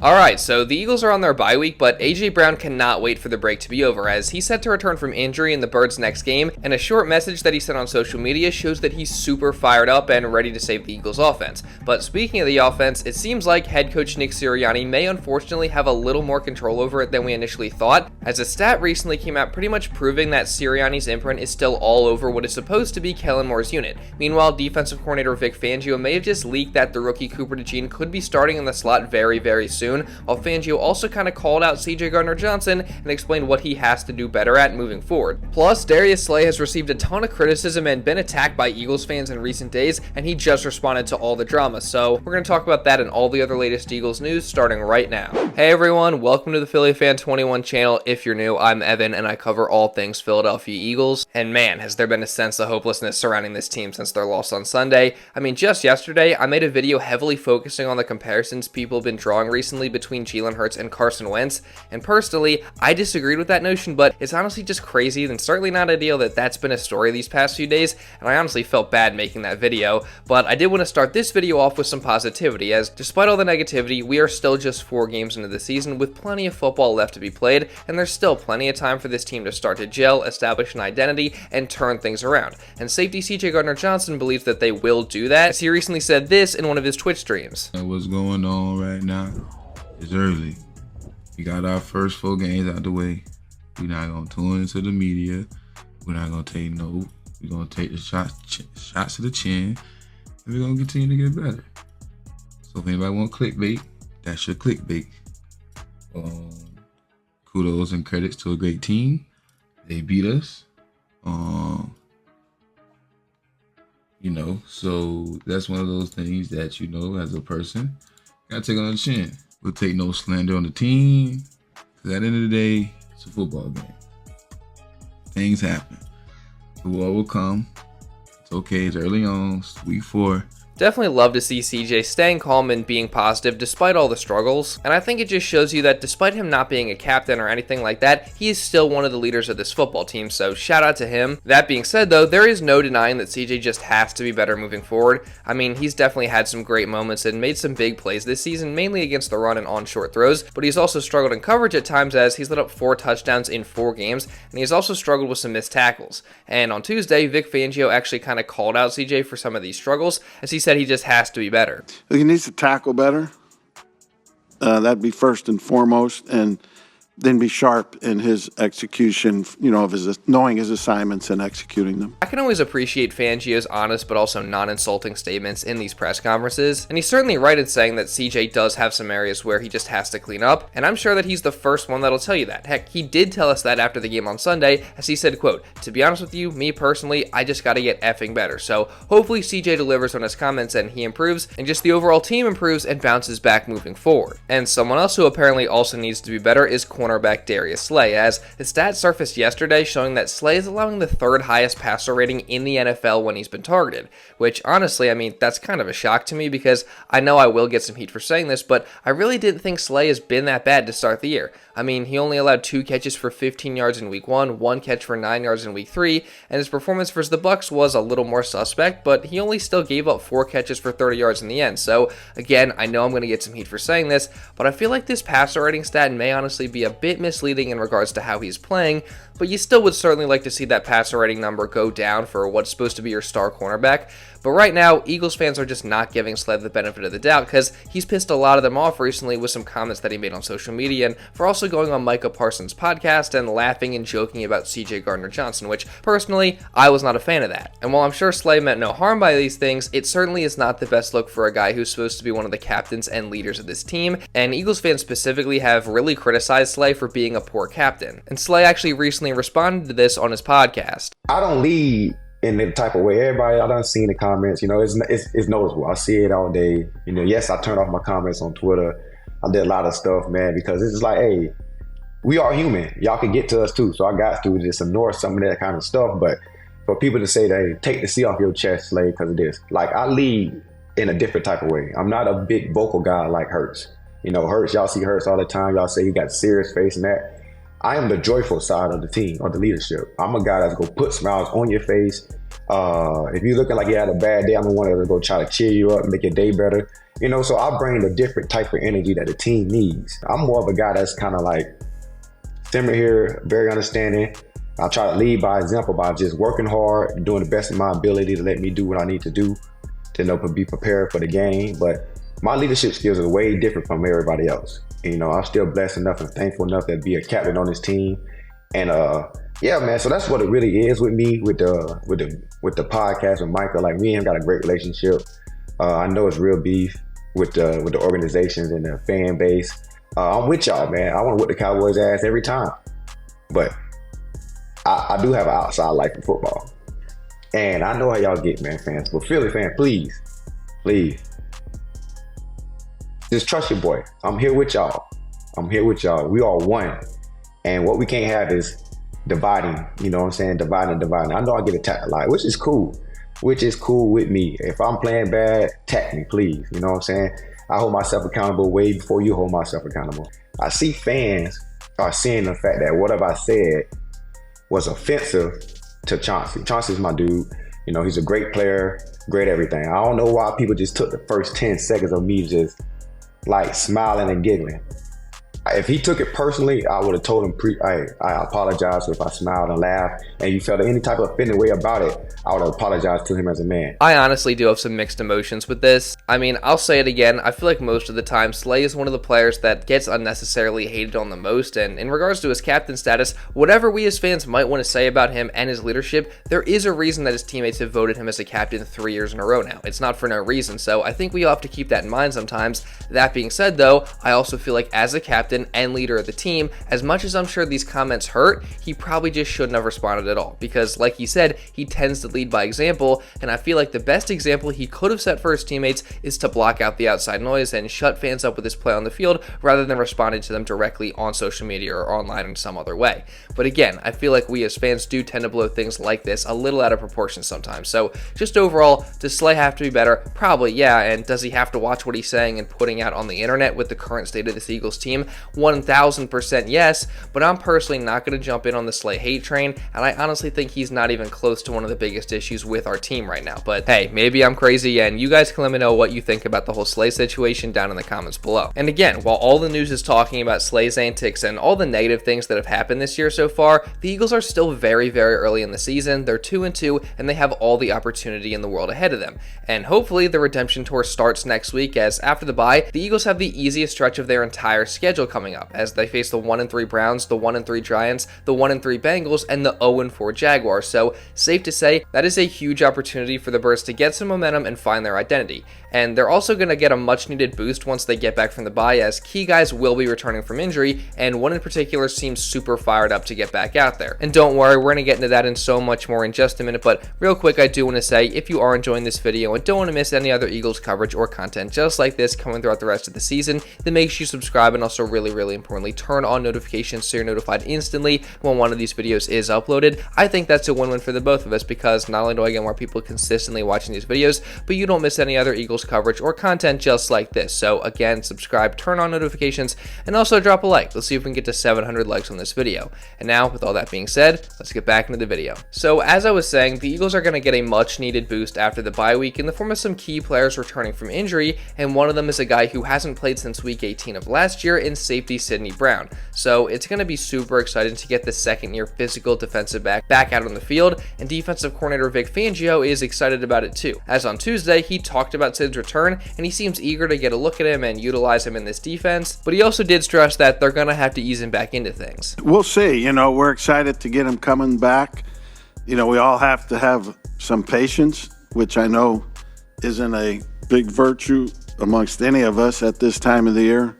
Alright, so the Eagles are on their bye week, but A.J. Brown cannot wait for the break to be over, as he's set to return from injury in the Birds' next game, and a short message that he sent on social media shows that he's super fired up and ready to save the Eagles' offense. But speaking of the offense, it seems like head coach Nick Sirianni may unfortunately have a little more control over it than we initially thought, as a stat recently came out pretty much proving that Sirianni's imprint is still all over what is supposed to be Kellen Moore's unit. Meanwhile, defensive coordinator Vic Fangio may have just leaked that the rookie Cooper DeJean could be starting in the slot very soon, while Fangio also kind of called out Gardner-Johnson and explained what he has to do better at moving forward. Plus, Darius has received a ton of criticism and been attacked by Eagles fans in recent days, and he just responded to all the drama, so we're going to talk about that and all the other latest Eagles news starting right now. Hey everyone, welcome to the Philly Fan 21 channel. If you're new, I'm Evan and I cover all things Philadelphia Eagles, and man, has there been a sense of hopelessness surrounding this team since their loss on Sunday. I mean, just yesterday, I made a video heavily focusing on the comparisons people have been drawing recently between Jalen Hurts and Carson Wentz, and personally, I disagreed with that notion, but it's honestly just crazy and certainly not ideal that that's been a story these past few days, and I honestly felt bad making that video, but I did want to start this video off with some positivity, as despite all the negativity, we are still just 4 games into the season with plenty of football left to be played, and there's still plenty of time for this team to start to gel, establish an identity, and turn things around, and safety CJ Gardner-Johnson believes that they will do that, as he recently said this in one of his Twitch streams. What's going on right now? It's early. We got our first 4 games out the way. We're not gonna tune into the media. We're not gonna take no. We're gonna take the shots to the chin, and we're gonna continue to get better. So if anybody want clickbait, that's your clickbait. Kudos and credits to a great team. They beat us. So that's one of those things that, as a person, gotta take on the chin. We'll take no slander on the team, because at the end of the day, it's a football game. Things happen. The war will come. It's okay. It's early on. It's week 4. Definitely love to see CJ staying calm and being positive despite all the struggles, and I think it just shows you that despite him not being a captain or anything like that, he is still one of the leaders of this football team, so shout out to him. That being said though, there is no denying that CJ just has to be better moving forward. I mean, he's definitely had some great moments and made some big plays this season, mainly against the run and on short throws, but he's also struggled in coverage at times as he's let up 4 touchdowns in 4 games, and he's also struggled with some missed tackles. And on Tuesday, Vic Fangio actually kind of called out CJ for some of these struggles, as he said he just has to be better. He needs to tackle better. That'd be first and foremost, and then be sharp in his execution, of his knowing his assignments and executing them. I can always appreciate Fangio's honest but also non-insulting statements in these press conferences, and he's certainly right in saying that CJ does have some areas where he just has to clean up, and I'm sure that he's the first one that'll tell you that. Heck, he did tell us that after the game on Sunday, as he said, quote, "To be honest with you, me personally, I just gotta get effing better." So hopefully CJ delivers on his comments and he improves, and just the overall team improves and bounces back moving forward. And someone else who apparently also needs to be better is cornerback Darius, as his stats surfaced yesterday showing that Slay is allowing the 3rd highest passer rating in the NFL when he's been targeted, which honestly, I mean, that's kind of a shock to me because I know I will get some heat for saying this, but I really didn't think Slay has been that bad to start the year. I mean, he only allowed 2 catches for 15 yards in week 1, 1 catch for 9 yards in week 3, and his performance versus the Bucs was a little more suspect, but he only still gave up 4 catches for 30 yards in the end. So again, I know I'm going to get some heat for saying this, but I feel like this passer rating stat may honestly be a bit misleading in regards to how he's playing, but you still would certainly like to see that passer rating number go down for what's supposed to be your star cornerback. But right now, Eagles fans are just not giving Sled the benefit of the doubt because he's pissed a lot of them off recently with some comments that he made on social media, and for also going on Micah Parsons' podcast and laughing and joking about CJ Gardner-Johnson, which personally, I was not a fan of that. And while I'm sure Slay meant no harm by these things, it certainly is not the best look for a guy who's supposed to be one of the captains and leaders of this team, and Eagles fans specifically have really criticized Slay for being a poor captain. And Slay actually recently responded to this on his podcast. I don't lead in the type of way. Everybody I done seen the comments, it's noticeable. I see it all day. Yes, I turned off my comments on Twitter. I did a lot of stuff, man, because it's just like, hey, we are human. Y'all can get to us too. So I got to just ignore some of that kind of stuff. But for people to say that, hey, take the C off your chest, Slade, because of this. Like, I lead in a different type of way. I'm not a big vocal guy like Hurts. Hurts, y'all see Hurts all the time. Y'all say he got serious face and that. I am the joyful side of the team, or the leadership. I'm a guy that's going to put smiles on your face If you're looking like you had a bad day, I'm the one to go try to cheer you up and make your day better. So I bring a different type of energy that the team needs. I'm more of a guy that's kind of like simmer here, very understanding. I try to lead by example by just working hard, doing the best of my ability to let me do what I need to do to be prepared for the game. But my leadership skills are way different from everybody else. I'm still blessed enough and thankful enough to be a captain on this team. And yeah, man. So that's what it really is with me, with the podcast with Michael. Like, me and him got a great relationship. I know it's real beef with the organizations and the fan base. I'm with y'all, man. I want to whip the Cowboys' ass every time. But I do have an outside life in football. And I know how y'all get, man, fans. But Philly fan, please, just trust your boy. I'm here with y'all. We are one. And what we can't have is dividing, dividing. I know I get attacked a lot, which is cool with me. If I'm playing bad, attack me, please. I hold myself accountable way before you hold myself accountable. I see fans are seeing the fact that whatever I said was offensive to Chauncey. Chauncey's my dude. He's a great player, great everything. I don't know why people just took the first 10 seconds of me just like smiling and giggling. If he took it personally, I would have told him, I apologize if I smiled and laughed, and you felt any type of offended way about it, I would have apologized to him as a man. I honestly do have some mixed emotions with this. I mean, I'll say it again. I feel like most of the time, Slay is one of the players that gets unnecessarily hated on the most, and in regards to his captain status, whatever we as fans might want to say about him and his leadership, there is a reason that his teammates have voted him as a captain 3 years in a row now. It's not for no reason, so I think we all have to keep that in mind sometimes. That being said, though, I also feel like as a captain and leader of the team, as much as I'm sure these comments hurt, he probably just shouldn't have responded at all, because like he said, he tends to lead by example, and I feel like the best example he could have set for his teammates is to block out the outside noise and shut fans up with his play on the field rather than responding to them directly on social media or online in some other way. But again, I feel like we as fans do tend to blow things like this a little out of proportion sometimes. So just overall, does Slay have to be better? Probably, yeah. And does he have to watch what he's saying and putting out on the internet with the current state of this Eagles team? 1000% yes, but I'm personally not going to jump in on the Slay hate train, and I honestly think he's not even close to one of the biggest issues with our team right now. But hey, maybe I'm crazy, and you guys can let me know what you think about the whole Slay situation down in the comments below. And again, while all the news is talking about Slay's antics and all the negative things that have happened this year so far, the Eagles are still very, very early in the season. They're 2-2, and they have all the opportunity in the world ahead of them. And hopefully the redemption tour starts next week, as after the bye, the Eagles have the easiest stretch of their entire schedule coming up, as they face the 1-3 Browns, the 1-3 Giants, the 1-3 Bengals, and the 0-4 Jaguars. So safe to say that is a huge opportunity for the Birds to get some momentum and find their identity. And they're also going to get a much needed boost once they get back from the bye, as key guys will be returning from injury, and one in particular seems super fired up to get back out there. And don't worry, we're going to get into that and so much more in just a minute, but real quick, I do want to say, if you are enjoying this video and don't want to miss any other Eagles coverage or content just like this coming throughout the rest of the season, then make sure you subscribe, and also really importantly, turn on notifications so you're notified instantly when one of these videos is uploaded. I think that's a win-win for the both of us, because not only do I get more people consistently watching these videos, but you don't miss any other Eagles coverage or content just like this. So again, subscribe, turn on notifications, and also drop a like. Let's see if we can get to 700 likes on this video. And now, with all that being said, let's get back into the video. So as I was saying, the Eagles are going to get a much needed boost after the bye week in the form of some key players returning from injury, and one of them is a guy who hasn't played since week 18 of last year in safety Sidney Brown. So it's going to be super exciting to get the second-year physical defensive back out on the field, and defensive coordinator Vic Fangio is excited about it too, as on Tuesday he talked about Sid's return, and he seems eager to get a look at him and utilize him in this defense, but he also did stress that they're going to have to ease him back into things. We'll see. We're excited to get him coming back. We all have to have some patience, which I know isn't a big virtue amongst any of us at this time of the year.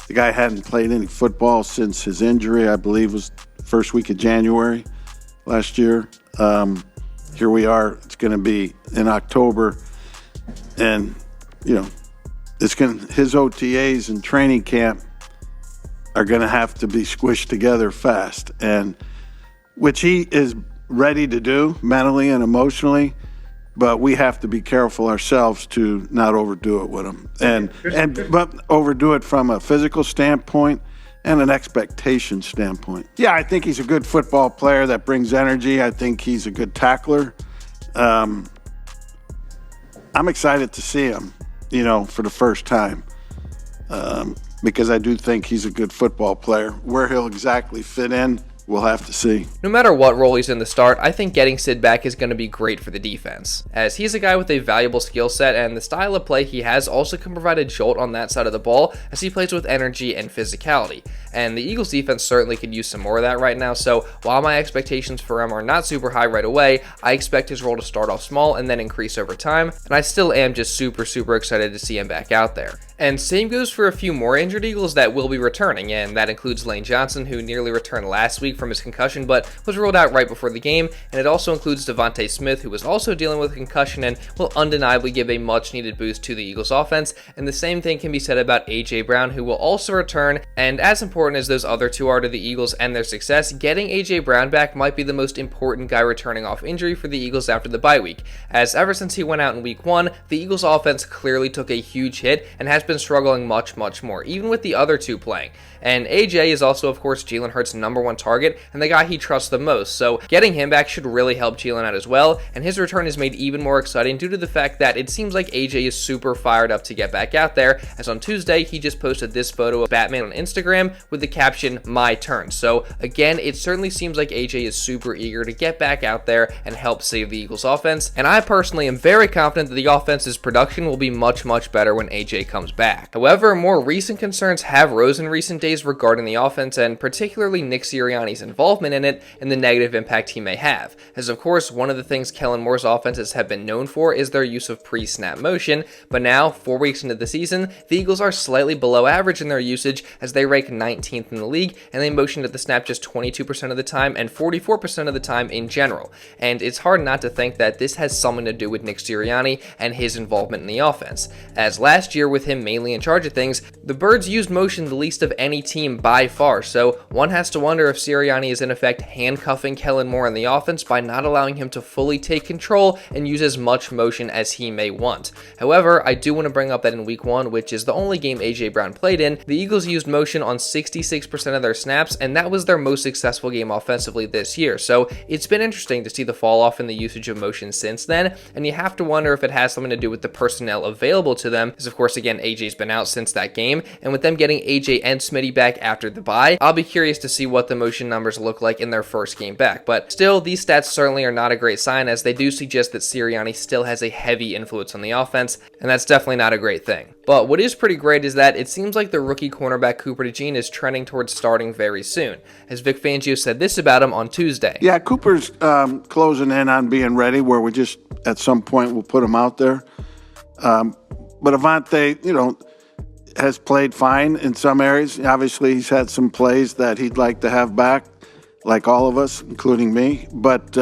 The guy hadn't played any football since his injury, I believe was the first week of January last year. Here we are. It's going to be in October, and his OTAs and training camp are going to have to be squished together fast, and which he is ready to do mentally and emotionally, but we have to be careful ourselves to not overdo it with him, but overdo it from a physical standpoint and an expectation standpoint. Yeah, I think he's a good football player that brings energy. I think he's a good tackler. I'm excited to see him, for the first time, because I do think he's a good football player. Where he'll exactly fit in, we'll have to see. No matter what role he's in the start, I think getting Sid back is going to be great for the defense, as he's a guy with a valuable skill set, and the style of play he has also can provide a jolt on that side of the ball, as he plays with energy and physicality. And the Eagles defense certainly could use some more of that right now, so while my expectations for him are not super high right away, I expect his role to start off small and then increase over time, and I still am just super excited to see him back out there. And same goes for a few more injured Eagles that will be returning, and that includes Lane Johnson, who nearly returned last week from his concussion but was ruled out right before the game, and it also includes Devontae Smith, who was also dealing with a concussion and will undeniably give a much needed boost to the Eagles offense. And the same thing can be said about AJ Brown, who will also return, and as important as those other two are to the Eagles and their success, getting AJ Brown back might be the most important guy returning off injury for the Eagles after the bye week, as ever since he went out in week 1, the Eagles offense clearly took a huge hit and has been struggling much more, even with the other two playing. And AJ is also, of course, Jalen Hurts' #1 target and the guy he trusts the most, so getting him back should really help Jalen out as well, and his return is made even more exciting due to the fact that it seems like AJ is super fired up to get back out there, as on Tuesday he just posted this photo of Batman on Instagram with the caption, "My turn." So again, it certainly seems like AJ is super eager to get back out there and help save the Eagles offense, and I personally am very confident that the offense's production will be much better when AJ comes back. However, more recent concerns have rose in recent days regarding the offense, and particularly Nick Sirianni's involvement in it and the negative impact he may have, as of course one of the things Kellen Moore's offenses have been known for is their use of pre-snap motion, but now 4 weeks into the season, the Eagles are slightly below average in their usage, as they rank 19th in the league, and they motion at the snap just 22% of the time and 44% of the time in general. And it's hard not to think that this has something to do with Nick Sirianni and his involvement in the offense, as last year with him mainly in charge of things, the Birds used motion the least of any team by far, so one has to wonder if Sirianni is in effect handcuffing Kellen Moore in the offense by not allowing him to fully take control and use as much motion as he may want. However, I do want to bring up that in week 1, which is the only game AJ Brown played in, the Eagles used motion on 66% of their snaps, and that was their most successful game offensively this year, so it's been interesting to see the fall off in the usage of motion since then, and you have to wonder if it has something to do with the personnel available to them, because of course again AJ's been out since that game, and with them getting AJ and Smitty back after the bye, I'll be curious to see what the motion numbers look like in their first game back. But still, these stats certainly are not a great sign, as they do suggest that Sirianni still has a heavy influence on the offense, and that's definitely not a great thing. But what is pretty great is that it seems like the rookie cornerback Cooper DeJean is trending towards starting very soon, as Vic Fangio said this about him on Tuesday. Yeah, Cooper's closing in on being ready, where we just at some point we'll put him out there. But Avante, has played fine in some areas. Obviously, he's had some plays that he'd like to have back, like all of us, including me. But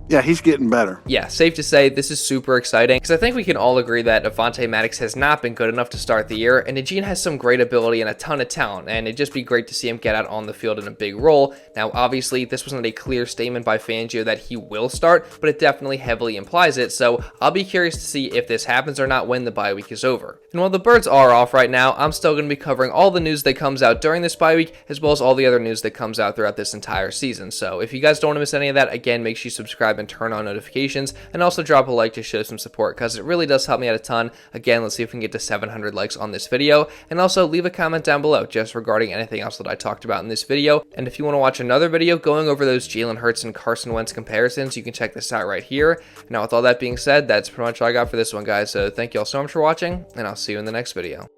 yeah, he's getting better. Yeah, safe to say this is super exciting, because I think we can all agree that Avonte Maddox has not been good enough to start the year, and DeJean has some great ability and a ton of talent, and it'd just be great to see him get out on the field in a big role. Now, obviously, this wasn't a clear statement by Fangio that he will start, but it definitely heavily implies it, so I'll be curious to see if this happens or not when the bye week is over. And while the Birds are off right now, I'm still going to be covering all the news that comes out during this bye week, as well as all the other news that comes out throughout this entire season. So if you guys don't want to miss any of that, again, make sure you subscribe and turn on notifications, and also drop a like to show some support, because it really does help me out a ton. Again, let's see if we can get to 700 likes on this video, and also leave a comment down below just regarding anything else that I talked about in this video. And if you want to watch another video going over those Jalen Hurts and Carson Wentz comparisons, you can check this out right here. Now, with all that being said, that's pretty much all I got for this one, guys, so thank you all so much for watching, and I'll see you in the next video.